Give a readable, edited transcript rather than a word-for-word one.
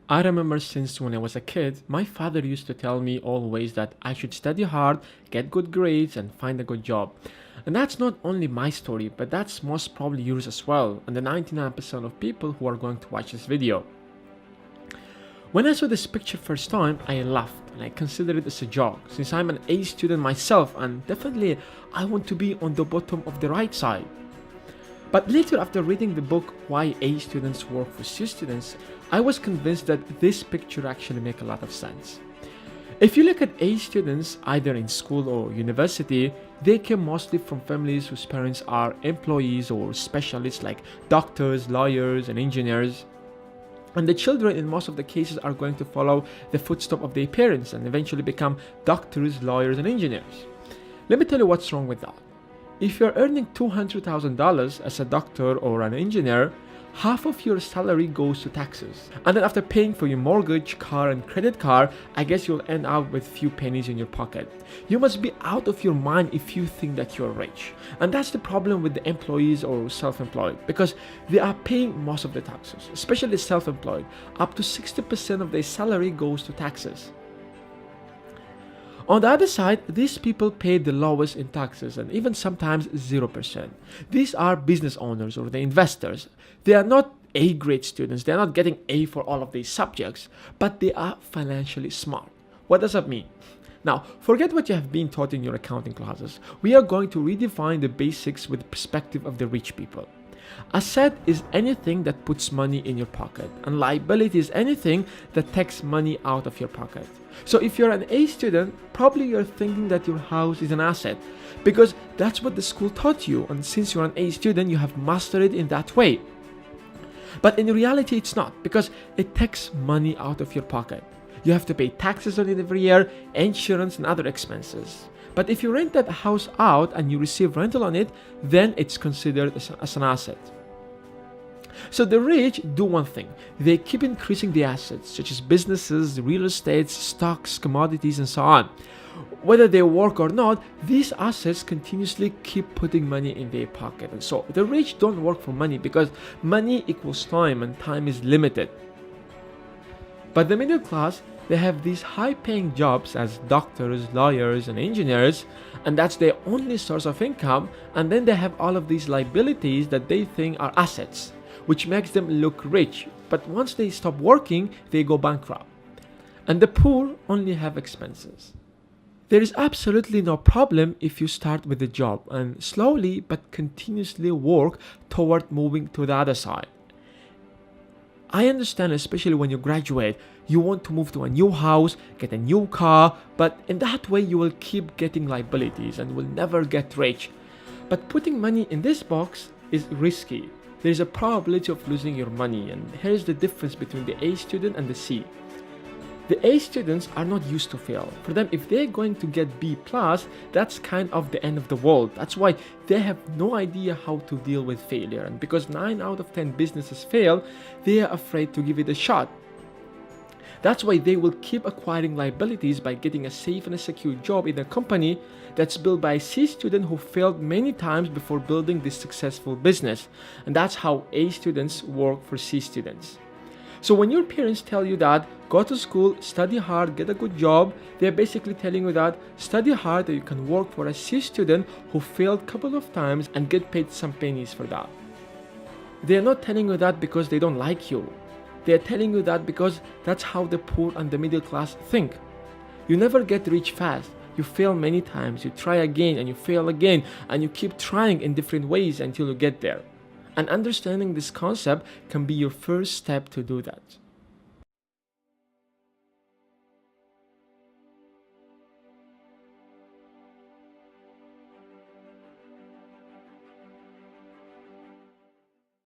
I remember since when I was a kid, my father used to tell me always that I should study hard, get good grades, and find a good job. And that's not only my story, but that's most probably yours as well, and the 99% of people who are going to watch this video. When I saw this picture first time, I laughed and I considered it as a joke, since I'm an A student myself and definitely I want to be on the bottom of the right side. But later, after reading the book Why A Students Work for C Students, I was convinced that this picture actually makes a lot of sense. If you look at A students, either in school or university, they came mostly from families whose parents are employees or specialists like doctors, lawyers, and engineers. And the children in most of the cases are going to follow the footsteps of their parents and eventually become doctors, lawyers, and engineers. Let me tell you what's wrong with that. If you're earning $200,000 as a doctor or an engineer, half of your salary goes to taxes. And then after paying for your mortgage, car, and credit card, I guess you'll end up with few pennies in your pocket. You must be out of your mind if you think that you're rich. And that's the problem with the employees or self-employed, because they are paying most of the taxes, especially self-employed. Up to 60% of their salary goes to taxes. On the other side, these people pay the lowest in taxes and even sometimes 0%. These are business owners or the investors. They are not A-grade students. They are not getting A for all of these subjects, but they are financially smart. What does that mean? Now, forget what you have been taught in your accounting classes. We are going to redefine the basics with the perspective of the rich people. Asset is anything that puts money in your pocket, and liability is anything that takes money out of your pocket. So if you're an A student, probably you're thinking that your house is an asset because that's what the school taught you, and since you're an A student, you have mastered it in that way. But in reality, it's not, because it takes money out of your pocket. You have to pay taxes on it every year, insurance, and other expenses. But if you rent that house out and you receive rental on it, then it's considered as an asset. So the rich do one thing. They keep increasing the assets, such as businesses, real estate, stocks, commodities, and so on. Whether they work or not, these assets continuously keep putting money in their pocket. And so the rich don't work for money because money equals time and time is limited. But the middle class, they have these high-paying jobs as doctors, lawyers, and engineers, and that's their only source of income, and then they have all of these liabilities that they think are assets, which makes them look rich, but once they stop working, they go bankrupt. And the poor only have expenses. There is absolutely no problem if you start with a job and slowly but continuously work toward moving to the other side. I understand, especially when you graduate, you want to move to a new house, get a new car, but in that way you will keep getting liabilities and will never get rich. But putting money in this box is risky. There is a probability of losing your money, and here's the difference between the A student and the C. The A students are not used to fail. For them, if they're going to get B+, that's kind of the end of the world. That's why they have no idea how to deal with failure. And because 9 out of 10 businesses fail, they are afraid to give it a shot. That's why they will keep acquiring liabilities by getting a safe and a secure job in a company that's built by a C student who failed many times before building this successful business. And that's how A students work for C students. So when your parents tell you that go to school, study hard, get a good job, they're basically telling you that study hard that you can work for a C student who failed a couple of times and get paid some pennies for that. They're not telling you that because they don't like you. They're telling you that because that's how the poor and the middle class think. You never get rich fast. You fail many times, you try again and you fail again, and you keep trying in different ways until you get there. And understanding this concept can be your first step to do that.